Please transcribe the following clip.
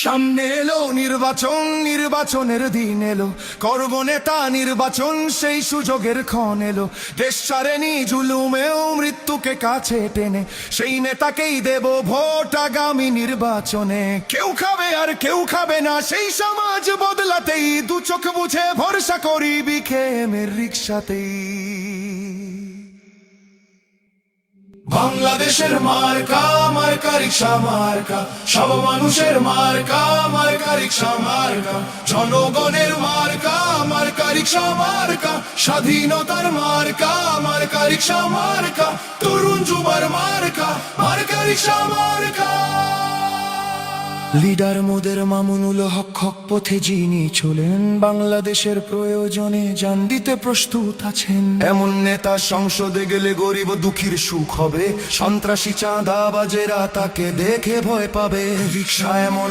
সামনে এলো নির্বাচন, নির্বাচনের দিন এলো, করব নেতা নির্বাচন, সেই সুযোগের ক্ষণ এলো। দেশ ছাড়েনি জুলুমেও মৃত্যুকে কাছে টেনে, সেই নেতাকেই দেব ভোট আগামী নির্বাচনে। কেউ খাবে আর কেউ খাবে না, সেই সমাজ বদলাতেই দু চোখ বুঝে ভরসা করি বিকেএমের রিক্সাতেই। বাংলাদেশের মার্কা, মার্কা রিক্সা মার্কা, সব মানুষের মার্কা, মার্কা রিক্সা মার্কা, জনগণের মার্কা, মার্কা রিক্সা মার্কা, স্বাধীনতার মার্কা, মার্কা রিক্সা মার্কা, তরুণ যুবার মার্কা, মার্কা রিক্সা মার্কা। লিডার মোদের মামুনুল হক, হক পথে যিনি চলেন, বাংলাদেশের প্রয়োজনে জান দিতে প্রস্তুত আছেন। এমন নেতা সংসদে গেলে গরিব দুঃখীর সুখ হবে, সন্ত্রাসী চাঁদাবাজেরা তাকে দেখে ভয় পাবে। রিক্সা এমন